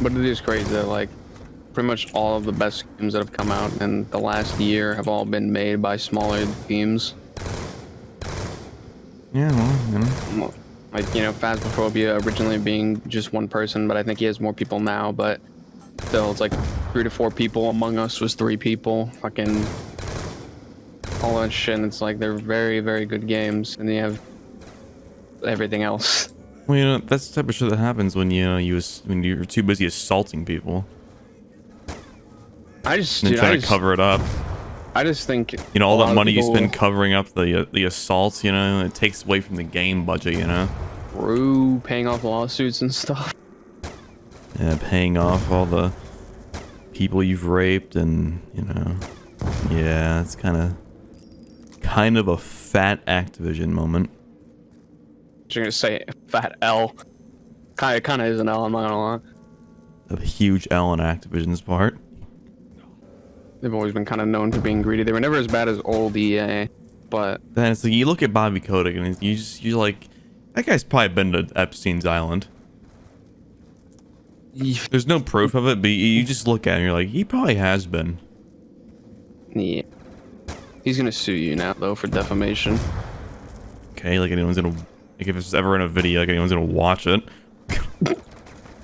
But it is crazy that like pretty much all of the best games that have come out in the last year have all been made by smaller teams. Yeah, well. Like, Phasmophobia originally being just one person, but I think he has more people now, but still, it's like 3 to 4 people. Among Us was 3 people. Fucking all that shit, and it's like they're very, very good games, and you have everything else. Well, that's the type of shit that happens when when you're too busy assaulting people. I just Try to cover it up. I just think all that money you spend covering up the assaults, it takes away from the game budget, Through paying off lawsuits and stuff. Yeah, paying off all the people you've raped, and yeah, it's kind of a fat Activision moment. You're gonna say fat L. Kind of is an L. I'm not gonna lie. A huge L on Activision's part. They've always been kind of known for being greedy. They were never as bad as old EA, but then it's like you look at Bobby Kotick and you're like, that guy's probably been to Epstein's Island. There's no proof of it, but you just look at him and you're like, he probably has been. Yeah. He's gonna sue you now though for defamation. Okay, like anyone's gonna, like if it's ever in a video, like anyone's gonna watch it.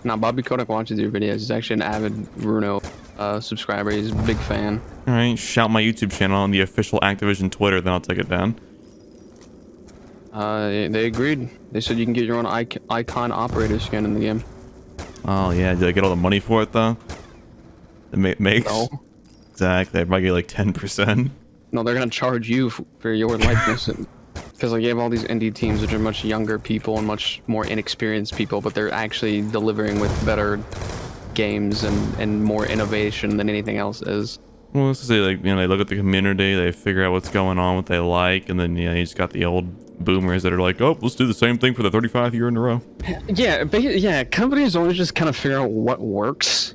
Nah, Bobby Kotick watches your videos. He's actually an avid Bruno subscriber. He's a big fan. Alright, shout my YouTube channel on the official Activision Twitter, then I'll take it down. They agreed. They said you can get your own icon operator skin in the game. Oh yeah, did I get all the money for it though? It makes? No. Exactly, I probably get like 10%. No, they're gonna charge you for your likeness. Because like, you have all these indie teams which are much younger people and much more inexperienced people, but they're actually delivering with better games and more innovation than anything else is. Well, let's say like, they look at the community, they figure out what's going on, what they like, and then you just got the old boomers that are like, oh, let's do the same thing for the 35th year in a row. Yeah, companies always just kind of figure out what works,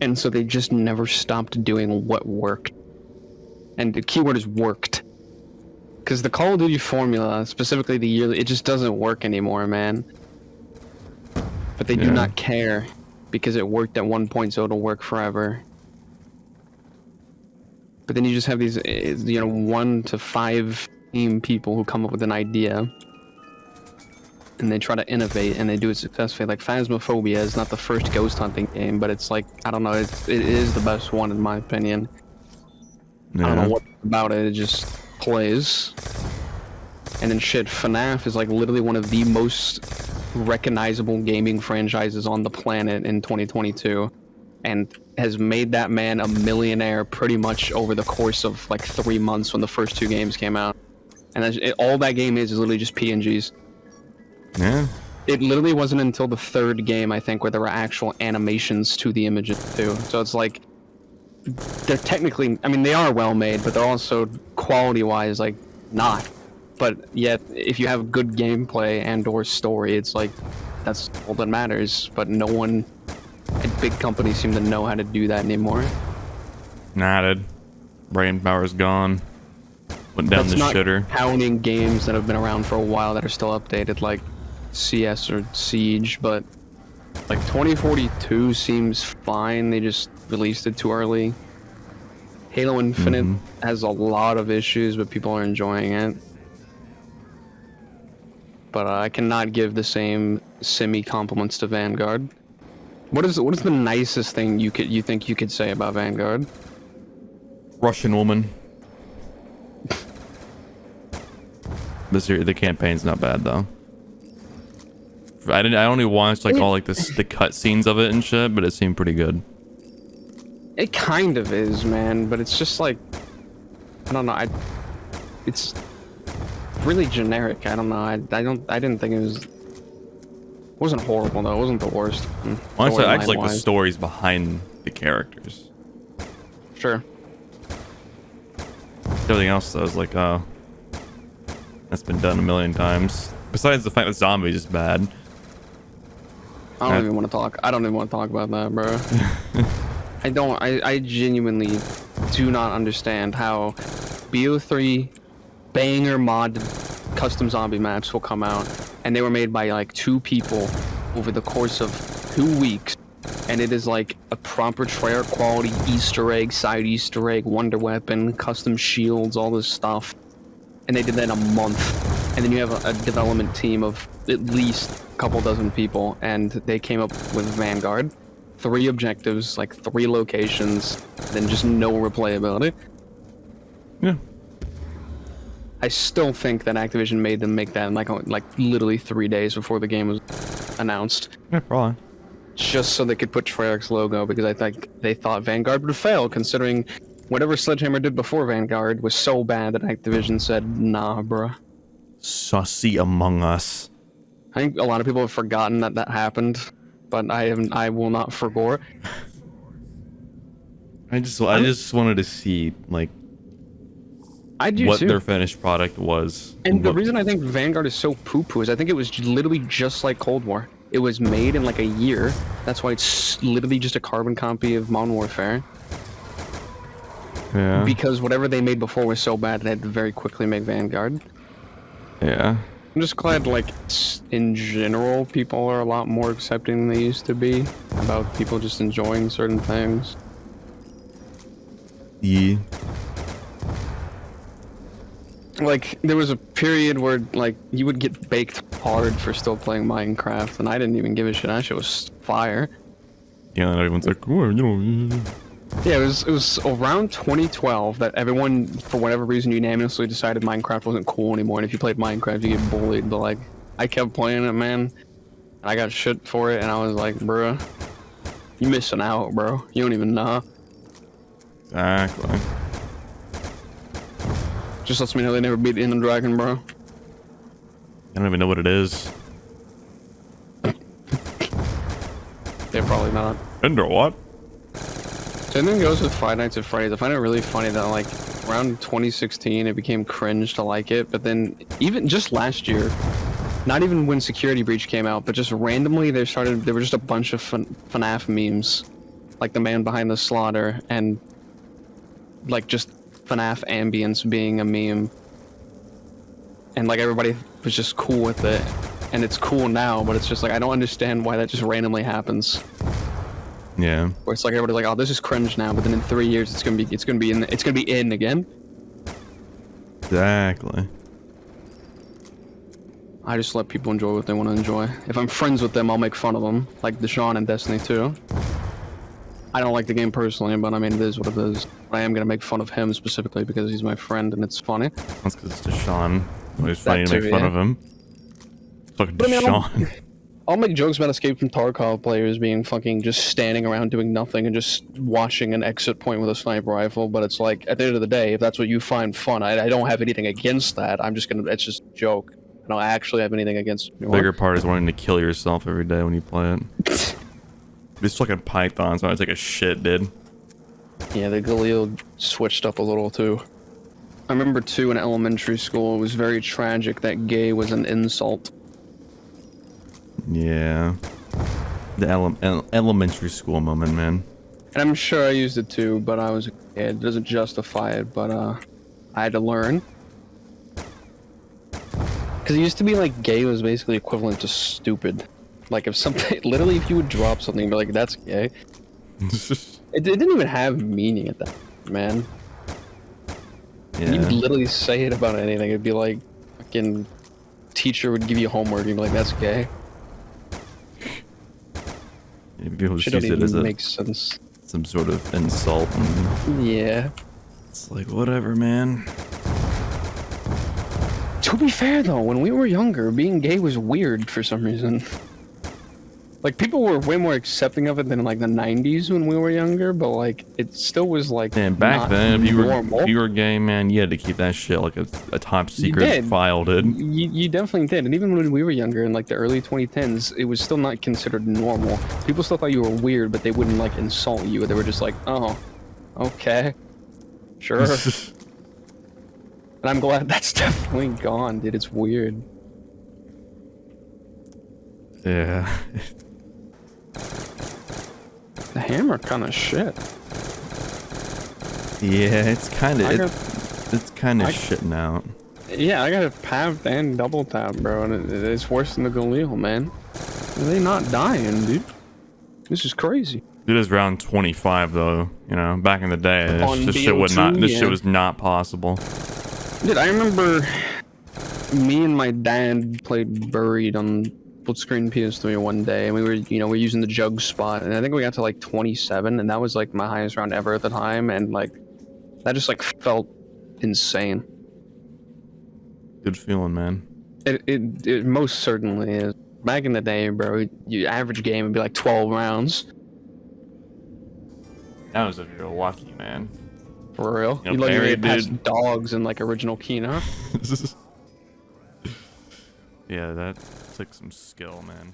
and so they just never stopped doing what worked. And the keyword is worked. Because the Call of Duty formula, specifically the yearly, it just doesn't work anymore, man. But they do not care, because it worked at one point, so it'll work forever. But then you just have these, 1 to 5 team people who come up with an idea, and they try to innovate, and they do it successfully. Like Phasmophobia is not the first ghost hunting game, but it's like, I don't know, it is the best one in my opinion. Yeah. I don't know what about it, it just plays. And then shit, FNAF is like literally one of the most recognizable gaming franchises on the planet in 2022, and has made that man a millionaire pretty much over the course of like 3 months when the first 2 games came out. And all that game is literally just PNGs. Yeah. It literally wasn't until the 3rd game, I think, where there were actual animations to the images too. So it's like, they're technically, I mean, they are well made, but they're also quality-wise like not. But yet, if you have good gameplay and/or story, it's like that's all that matters. But no one at big companies seem to know how to do that anymore. Nah, dude. Brain power's gone. Went down the shitter. Counting games that have been around for a while that are still updated, like CS or Siege, but like 2042 seems fine. They just released it too early. Halo Infinite has a lot of issues, but people are enjoying it. But I cannot give the same semi-compliments to Vanguard. What is the nicest thing you think you could say about Vanguard? Russian woman. The campaign's not bad though. I only watched like all like the cutscenes of it and shit, but it seemed pretty good. It kind of is, man, but it's just like, I don't know. It's really generic. I don't know. I didn't think it wasn't horrible though. It wasn't the worst. Honestly, I just like the stories behind the characters. Sure. Everything else though is like, oh, that's been done a million times. Besides the fact that zombies is bad. I don't even want to talk. I don't even want to talk about that, bro. I genuinely do not understand how BO3 banger mod custom zombie maps will come out, and they were made by like 2 people over the course of 2 weeks, and it is like a proper Treyarch quality Easter egg, side Easter egg, wonder weapon, custom shields, all this stuff. And they did that in a month. And then you have a development team of at least a couple dozen people, and they came up with Vanguard. 3 objectives, like 3 locations, then just no replayability. Yeah. I still think that Activision made them make that in like literally 3 days before the game was announced. Yeah, probably. Just so they could put Treyarch's logo, because I think they thought Vanguard would fail, considering whatever Sledgehammer did before Vanguard was so bad that Activision said, nah, bruh. Sussy Among Us. I think a lot of people have forgotten that that happened, but I will not forget. I just wanted to see, like, I do what too. their finished product was. And the reason I think Vanguard is so poo-poo is I think it was literally just like Cold War. It was made in like a year. That's why it's literally just a carbon copy of Modern Warfare. Yeah. Because whatever they made before was so bad, they had to very quickly make Vanguard. Yeah. I'm just glad, like, in general, people are a lot more accepting than they used to be about people just enjoying certain things. Yeah. Like, there was a period where, like, you would get baked hard for still playing Minecraft, and I didn't even give a shit. That shit was fire. Yeah, and everyone's like, oh, you know. Yeah, it was around 2012 that everyone, for whatever reason, unanimously decided Minecraft wasn't cool anymore, and if you played Minecraft, you get bullied. But, like, I kept playing it, man, and I got shit for it, and I was like, bruh, you missing out, bro. You don't even know. Exactly. Just lets me know they never beat the Ender Dragon, bro. I don't even know what it is. They're probably not. Ender what? Same thing goes with Five Nights at Freddy's. I find it really funny that, like, around 2016, it became cringe to like it, but then even just last year, not even when Security Breach came out, but just randomly there were just a bunch of FNAF memes. Like the man behind the slaughter, and like just FNAF ambience being a meme. And like everybody was just cool with it. And it's cool now, but it's just like, I don't understand why that just randomly happens. Yeah. Where it's like everybody's like, oh, this is cringe now, but then in 3 years it's gonna be in again. Exactly. I just let people enjoy what they want to enjoy. If I'm friends with them, I'll make fun of them, like Deshaun in Destiny 2. I don't like the game personally, but I mean, it is what it is. I am gonna make fun of him specifically because he's my friend and it's funny. That's because it's Deshaun. It's funny That to make too, fun yeah. of him. Fucking But I mean, Deshaun. I'll make jokes about Escape from Tarkov players being fucking just standing around doing nothing and just watching an exit point with a sniper rifle, but it's like, at the end of the day, if that's what you find fun, I don't have anything against that. It's just a joke. I don't actually have anything against it. The bigger part is wanting to kill yourself every day when you play it. These fucking pythons when I take a shit, dude. Yeah, the Galil switched up a little too. I remember too in elementary school, it was very tragic that gay was an insult. Yeah. The elementary school moment, man. And I'm sure I used it too, but I was a kid. It doesn't justify it, but I had to learn. Because it used to be like gay was basically equivalent to stupid. Like if something, literally if you would drop something and be like, that's gay. It didn't even have meaning at that, man. Yeah. You'd literally say it about anything. It'd be like, fucking teacher would give you homework and you'd be like, that's gay. People just Shit use don't it as even make sense. some sort of insult. And Yeah. it's like, whatever, man. To be fair though, when we were younger, being gay was weird for some reason. Like, people were way more accepting of it than in, like, the 90s when we were younger, but, like, it still was, like, And back not then, if normal. you were gay, man, you had to keep that shit like a top secret did. file, dude. You definitely did. And even when we were younger, in, like, the early 2010s, it was still not considered normal. People still thought you were weird, but they wouldn't, like, insult you. They were just like, oh, okay, sure. And I'm glad that's definitely gone, dude. It's weird. Yeah. The hammer kind of shit. Yeah, it's kind of I- shitting out. Yeah, I got it papped and double tap, bro, and it's worse than the Galil, man. Are they not dying, dude? This is crazy. It is round 25 though. You know, back in the day, On this shit would BO2, not. This yeah. shit was not possible. Dude, I remember me and my dad played Buried on split screen PS3 one day, and we were, you know, we're using the jug spot, and I think we got to like 27, and that was like my highest round ever at the time, and like that just like felt insane. Good feeling, man. It most certainly is. Back in the day, bro, your average game would be like 12 rounds. That was if you're lucky, man. For real. You know, You let your Barry, get past dogs in like original Kino. Yeah, that took some skill, man.